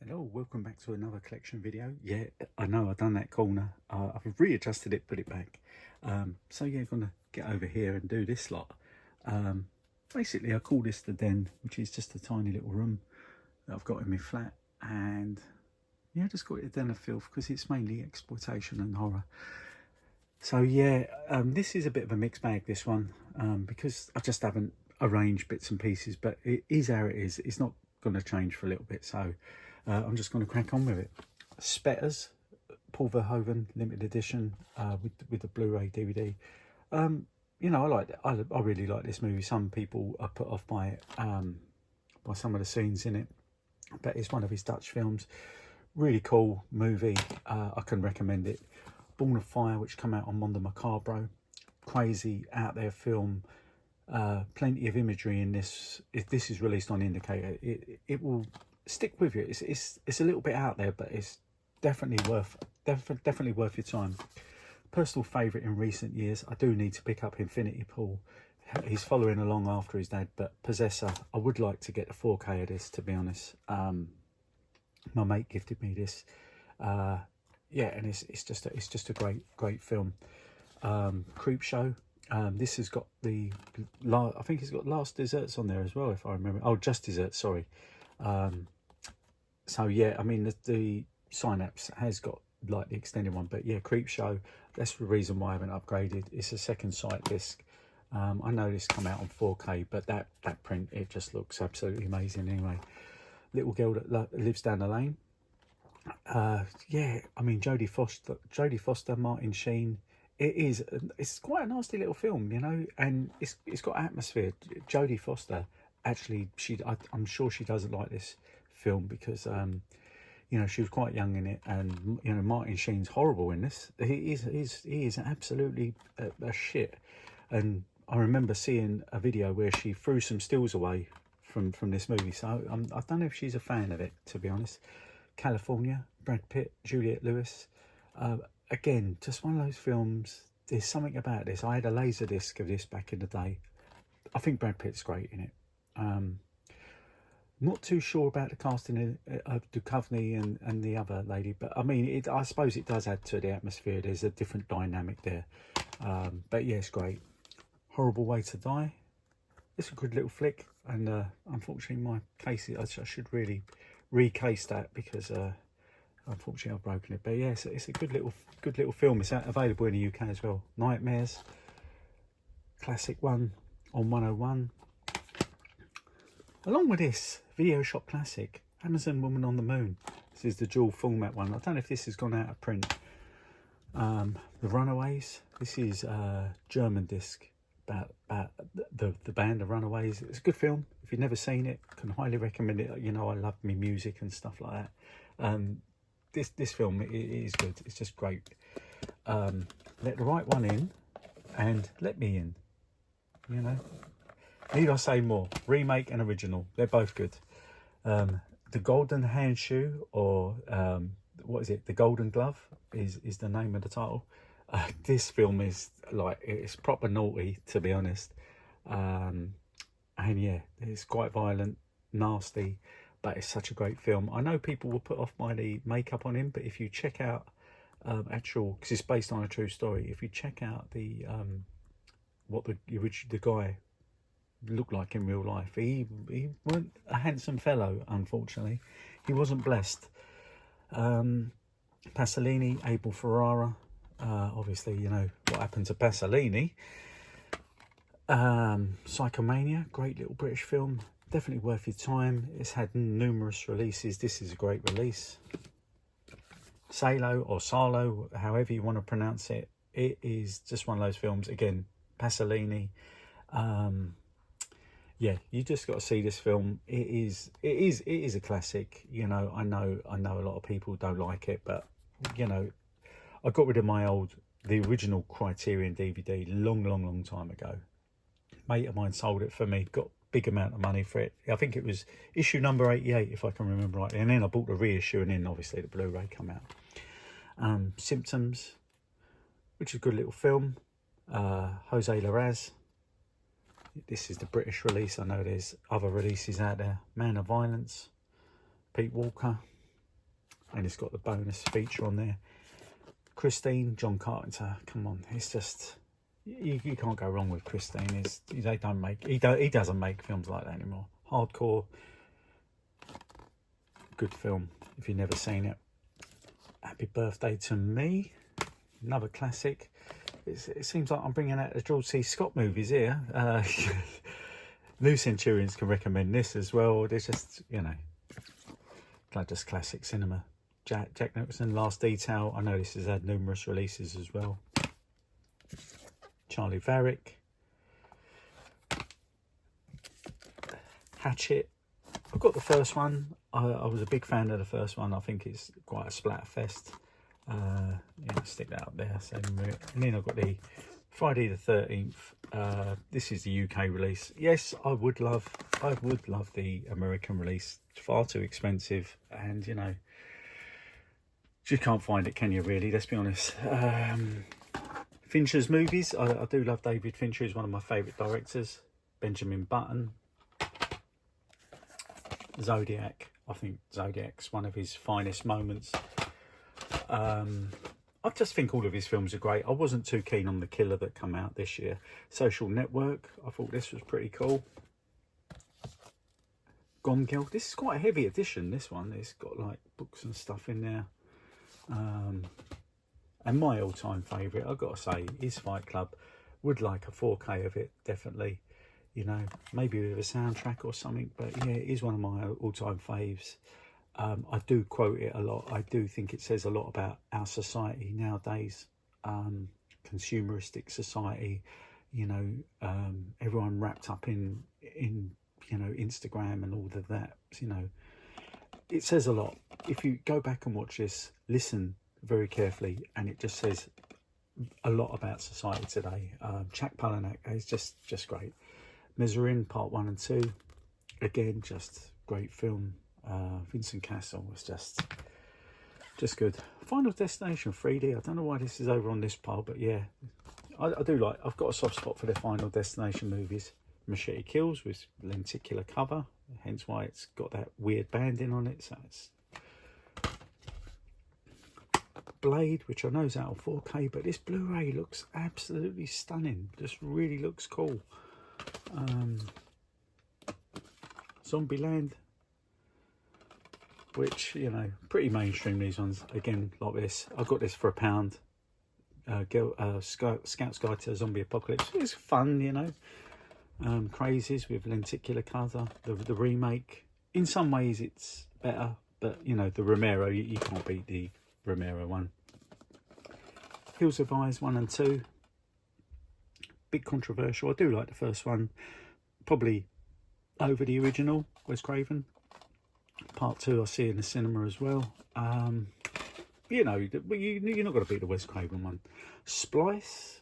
Hello, welcome back to another collection video. Yeah, I know I've done that corner. I've readjusted it, put it back. So yeah, gonna get over here and do this lot. Basically, I call this the den, which is just a tiny little room that I've got in my flat, and yeah, just call it a den of filth because it's mainly exploitation and horror. So yeah, this is a bit of a mixed bag, this one, because I just haven't arranged bits and pieces, but it is how it is. It's not going to change for a little bit, so I'm just going to crack on with it. Spetters, Paul Verhoeven limited edition with the Blu-ray DVD. You know, I really like this movie. Some people are put off by some of the scenes in it, but it's one of his Dutch films. Really cool movie. I can recommend it. Born of Fire, which came out on Mondo Macabro. Crazy out there film. Plenty of imagery in this. If this is released on Indicator, it will stick with you. It's a little bit out there, but it's definitely worth your time. Personal favourite in recent years. I do need to pick up Infinity Pool. He's following along after his dad, but Possessor. I would like to get the 4K of this, to be honest. My mate gifted me this. Yeah, and it's just a great film. Creepshow. This has got I think it's got Last Desserts on there as well, if I remember. Oh, Just Desserts, sorry. So yeah, I mean the Synapse has got like the extended one, but yeah, Creepshow. That's the reason why I haven't upgraded. It's a second sight disc. I know this come out on 4K, but that print, it just looks absolutely amazing anyway. Little Girl That Lives Down the Lane. Yeah, I mean Jodie Foster, Martin Sheen. It's quite a nasty little film, you know, and it's got atmosphere. Jodie Foster, actually, I'm sure she doesn't like this film because you know, she was quite young in it, and you know, Martin Sheen's horrible in this. He is absolutely a shit. And I remember seeing a video where she threw some stills away from this movie, so I don't know if she's a fan of it, to be honest. California, Brad Pitt, Juliette Lewis. Again, just one of those films. There's something about this. I had a laser disc of this back in the day. I think Brad Pitt's great in it. Not too sure about the casting of Duchovny and the other lady, but I mean, I suppose it does add to the atmosphere. There's a different dynamic there. But yeah, it's great. Horrible Way to Die. It's a good little flick, and unfortunately, my case, I should really recase that because unfortunately I've broken it. But yeah, it's a good little film. It's available in the UK as well. Nightmares, classic one on 101. Along with this, Video Shop Classic, Amazon Woman on the Moon. This is the dual format one. I don't know if this has gone out of print. The Runaways. This is a German disc about the band, the Runaways. It's a good film. If you've never seen it, can highly recommend it. You know, I love me music and stuff like that. This film, it is good. It's just great. Let the Right One In and Let Me In. You know, need I say more? Remake and original, they're both good. The Golden Handshoe, or what is it? The Golden Glove is the name of the title. This film is like, it's proper naughty, to be honest. And yeah, it's quite violent, nasty, but it's such a great film. I know people will put off by the makeup on him, but if you check out actual, because it's based on a true story, if you check out the what the guy looked like in real life, he wasn't a handsome fellow, unfortunately. He wasn't blessed. Pasolini, Abel Ferrara. Obviously, you know what happened to Pasolini. Psychomania, great little British film, definitely worth your time. It's had numerous releases. This is a great release. Salo or Salo, however you want to pronounce it, it is just one of those films. Again, Pasolini. Yeah, you just got to see this film. It is a classic. You know, I know a lot of people don't like it, but you know, I got rid of the original Criterion DVD long time ago. Mate of mine sold it for me, got a big amount of money for it. I think it was issue number 88, if I can remember rightly. And then I bought the reissue, and then obviously the Blu-ray come out. Symptoms, which is a good little film. Jose Larraz. This is the British release. I know there's other releases out there. Man of Violence, Pete Walker. and it's got the bonus feature on there. Christine, John Carpenter. Come on, it's just you can't go wrong with Christine. He doesn't make films like that anymore. Hardcore, good film if you've never seen it. Happy Birthday to Me, another classic. It seems like I'm bringing out the George C. Scott movies here. New Centurions can recommend this as well. There's just, you know, just classic cinema. Jack Nicholson, Last Detail. I know this has had numerous releases as well. Charlie Varick. Hatchet. I've got the first one. I was a big fan of the first one. I think it's quite a splatterfest. Yeah, stick that up there. And then I've got the Friday the 13th. This is the UK release. Yes, I would love the American release. It's far too expensive, and you know, you can't find it, can you? Really, let's be honest. Fincher's movies. I do love David Fincher. He's one of my favourite directors. Benjamin Button. Zodiac. I think Zodiac's one of his finest moments. I just think all of his films are great. I wasn't too keen on The Killer that come out this year. Social Network. I thought this was pretty cool. Gone Girl. This is quite a heavy edition, this one. It's got like books and stuff in there. And my all-time favourite, I've got to say, is Fight Club. Would like a 4K of it, definitely. You know, maybe with a soundtrack or something. But yeah, it is one of my all-time faves. I do quote it a lot. I do think it says a lot about our society nowadays. Consumeristic society. You know, everyone wrapped up in you know, Instagram and all of that. You know, it says a lot. If you go back and watch this, listen very carefully, and it just says a lot about society today. Jack Palahniuk is just great. Mezzarine Part 1 and 2, again, just great film. Vincent Cassel was just good. Final Destination 3D. I don't know why this is over on this pile, but yeah, I do like. I've got a soft spot for the Final Destination movies. Machete Kills with lenticular cover, hence why it's got that weird banding on it. So it's Blade, which I know is out on 4K, but this Blu-ray looks absolutely stunning. Just really looks cool. Zombieland, which, you know, pretty mainstream, these ones. Again, like this. I got this for £1. Scout's Guide to Zombie Apocalypse. It's fun, you know. Crazies with lenticular cover. The remake. In some ways, it's better, but you know, the Romero, you can't beat the Romero one. Hills of Eyes 1 and 2. Big controversial. I do like the first one. Probably over the original, Wes Craven. Part 2 I see in the cinema as well. You know, you're not going to beat the Wes Craven one. Splice,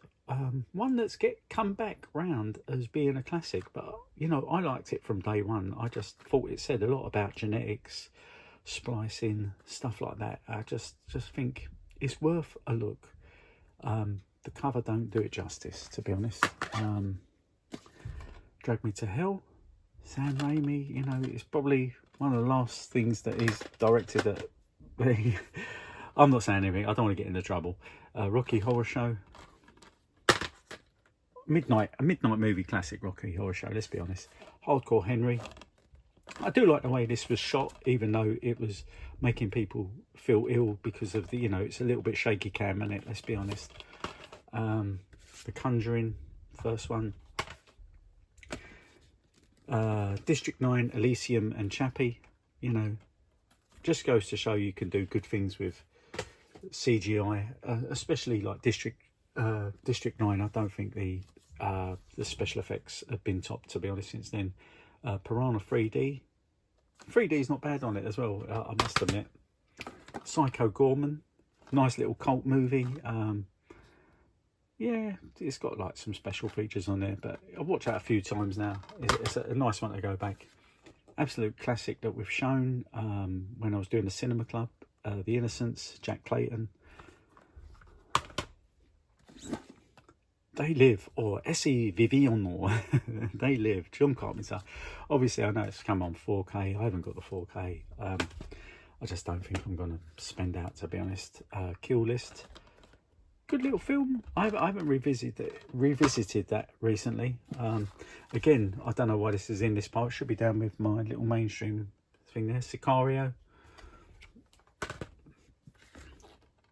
one that's come back round as being a classic, but you know, I liked it from day one. I just thought it said a lot about genetics, splicing, stuff like that. I just think it's worth a look. The cover don't do it justice, to be honest. Drag Me to Hell, Sam Raimi. You know, it's probably one of the last things that he's directed at. I'm not saying anything. I don't want to get into trouble. Rocky Horror Show. A midnight movie classic, Rocky Horror Show. Let's be honest. Hardcore Henry. I do like the way this was shot, even though it was making people feel ill because of the, you know, it's a little bit shaky cam in it. Let's be honest. The Conjuring, first one. District 9, Elysium and Chappie. You know, just goes to show you can do good things with CGI, especially like District 9. I don't think the special effects have been topped, to be honest, since then. Piranha 3D. 3D is not bad on it as well, I must admit. Psycho Gorman, nice little cult movie. Yeah, it's got like some special features on there, but I've watched that a few times now. It's a nice one to go back. Absolute classic that we've shown when I was doing the cinema club. The Innocents, Jack Clayton. They Live, or Essi Viviano. They Live, John Carpenter. Obviously, I know it's come on 4K. I haven't got the 4K. I just don't think I'm going to spend out, to be honest. Kill List, good little film. I haven't revisited that recently. Again, I don't know why this is in this part. It should be down with my little mainstream thing there. Sicario,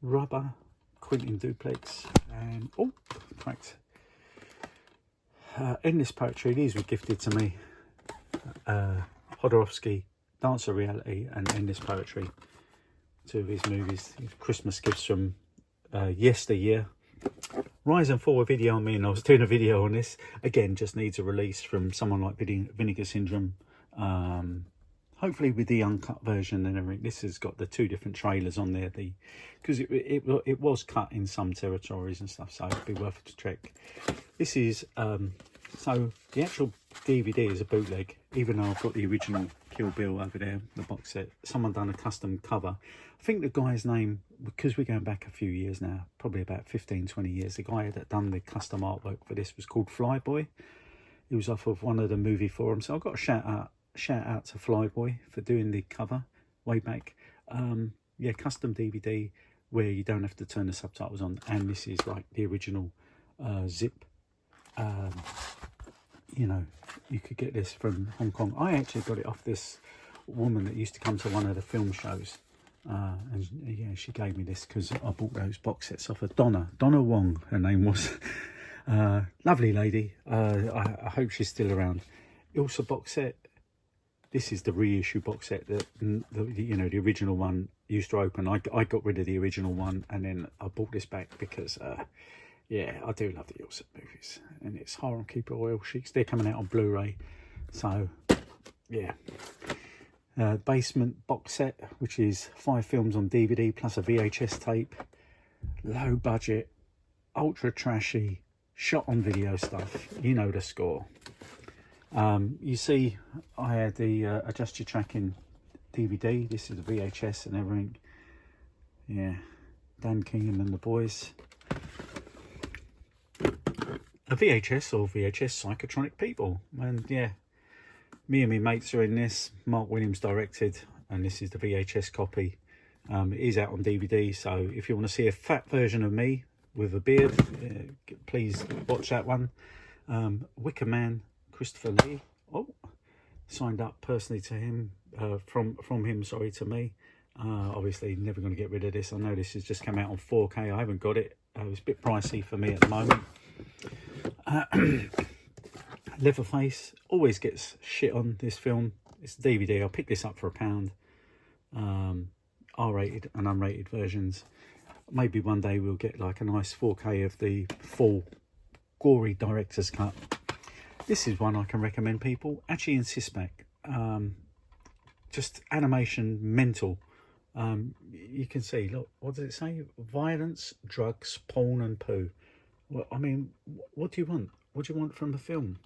Rubber, Quentin Duplex, and oh, cracked. Endless Poetry. These were gifted to me. Hodorowski, Dancer Reality, and Endless Poetry. Two of his movies, Christmas gifts from yesteryear. Rise and Fall video on me, and I was doing a video on this. Again, just needs a release from someone like Vinegar Syndrome. Hopefully with the uncut version and everything. This has got the two different trailers on there. Because it was cut in some territories and stuff, so it'd be worth it to check. This is so the actual DVD is a bootleg, even though I've got the original Kill Bill over there, the box set. Someone done a custom cover. I think the guy's name, because we're going back a few years now, probably about 15-20 years, the guy that done the custom artwork for this was called Flyboy. He was off of one of the movie forums, so I've got a shout out to Flyboy for doing the cover way back. Yeah, custom DVD where you don't have to turn the subtitles on, and this is like the original zip. You know, you could get this from Hong Kong. I actually got it off this woman that used to come to one of the film shows, and yeah, she gave me this because I bought those box sets off of Donna Wong, her name was. Lovely lady. I hope she's still around. Also box set. This is the reissue box set that you know, the original one used to open. I got rid of the original one, and then I bought this back because yeah, I do love the Ilsa movies, and it's Harem Keeper Oil Sheiks. They're coming out on Blu-ray, so yeah. Basement box set, which is 5 films on DVD plus a VHS tape. Low budget, ultra trashy, shot on video stuff. You know the score. You see, I had the Adjust Your Tracking DVD. This is the VHS and everything. Yeah, Dan Kingham and the boys. A VHS or VHS Psychotronic People, and yeah, me and my mates are in this. Mark Williams directed, and this is the VHS copy. It is out on DVD, so if you want to see a fat version of me with a beard, please watch that one. Wicker Man, Christopher Lee. Oh, signed up personally to him, from him, sorry, to me. Obviously never going to get rid of this. I know this has just come out on 4K. I haven't got it. It's a bit pricey for me at the moment. Leatherface always gets shit on this film. It's DVD. I'll pick this up for £1. R-rated and unrated versions. Maybe one day we'll get like a nice 4K of the full gory director's cut. This is one I can recommend people. Achi and Sisbak. Just animation mental. You can see, look, what does it say? Violence, drugs, porn and poo. Well, I mean, what do you want? What do you want from the film?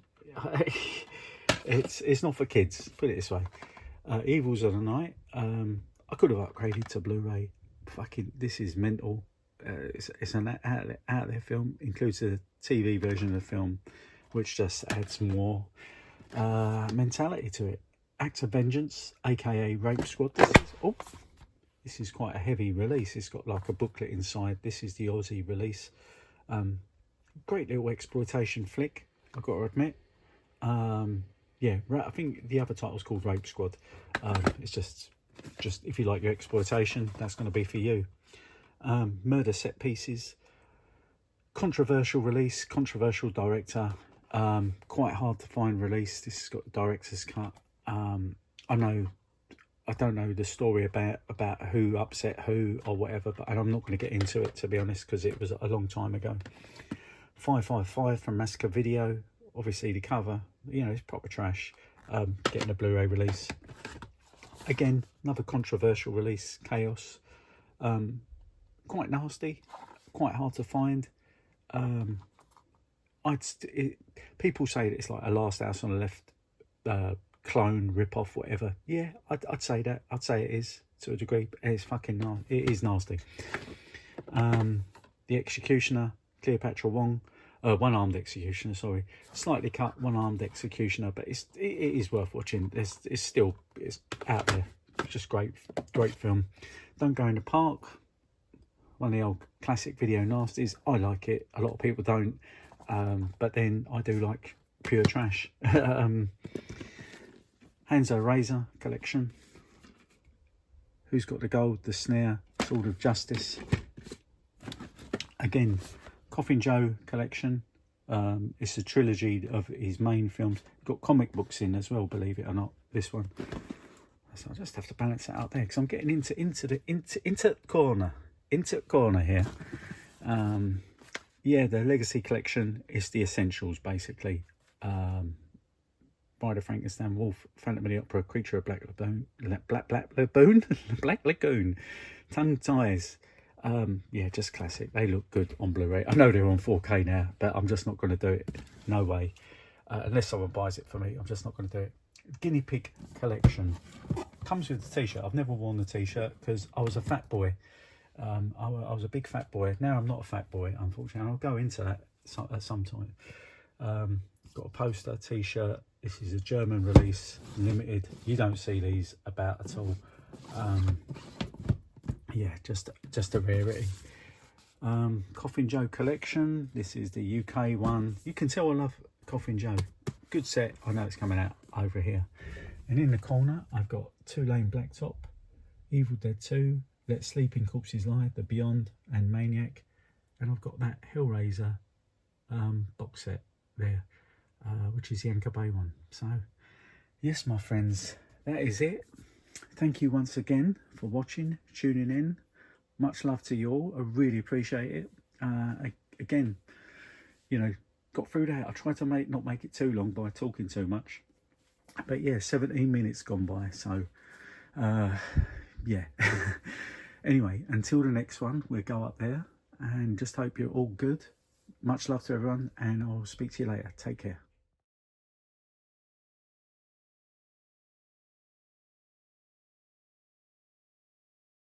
It's not for kids, put it this way. Evils of the Night. I could have upgraded to Blu-ray. Fucking, this is mental. It's an out there film. Includes a TV version of the film, which just adds more mentality to it. Act of Vengeance, aka Rape Squad. This is quite a heavy release. It's got like a booklet inside. This is the Aussie release. Great little exploitation flick, I've got to admit. Yeah, I think the other title's called Rape Squad. It's just if you like your exploitation, that's going to be for you. Murder Set Pieces, controversial release, controversial director, quite hard to find release. This has got the director's cut. I don't know the story about who upset who or whatever, but I'm not going to get into it, to be honest, because it was a long time ago. 555 from Massacre Video. Obviously the cover, you know, it's proper trash. Getting a Blu-ray release. Again, another controversial release, Chaos. Quite nasty, quite hard to find. People say that it's like a Last House on the Left clone, rip-off, whatever. Yeah, I'd say that. I'd say it is, to a degree, but it's fucking it is nasty. The Executioner, Cleopatra Wong. One-armed executioner, sorry. Slightly cut, one-armed executioner, but it is worth watching. It's out there. just great film. Don't Go in the Park, one of the old classic video nasties. I like it, a lot of people don't, but then I do like pure trash. Hanzo Razor collection. Who's Got the Gold, The Snare, Sword of Justice. Again, Coffin Joe collection. It's a trilogy of his main films. Got comic books in as well, believe it or not, this one. So I just have to balance that out there because I'm getting into the corner here. Yeah, the Legacy collection is the essentials basically. Bride of Frankenstein, Wolf, Phantom of the Opera, Creature of Black Lagoon, Black Lagoon, Tongue Ties. Yeah, just classic. They look good on Blu-ray. I know they're on 4K now, but I'm just not going to do it. No way. Unless someone buys it for me, I'm just not going to do it. Guinea Pig collection. Comes with the t-shirt. I've never worn the t-shirt because I was a fat boy. I was a big fat boy. Now I'm not a fat boy, unfortunately. I'll go into that at some time. Got a poster, t-shirt. This is a German release, limited. You don't see these about at all. Yeah, just a rarity. Coffin Joe collection. This is the UK one. You can tell I love Coffin Joe. Good set. I know it's coming out over here. And in the corner, I've got Tulane Blacktop, Evil Dead 2, Let Sleeping Corpses Lie, The Beyond, and Maniac. And I've got that Hellraiser box set there, which is the Anchor Bay one. So, yes, my friends, that is it. Thank you once again for watching, tuning in. Much love to you all. I really appreciate it. Again, you know, got through that. I tried to not make it too long by talking too much. But yeah, 17 minutes gone by. So, yeah. Anyway, until the next one, we'll go up there. And just hope you're all good. Much love to everyone. And I'll speak to you later. Take care.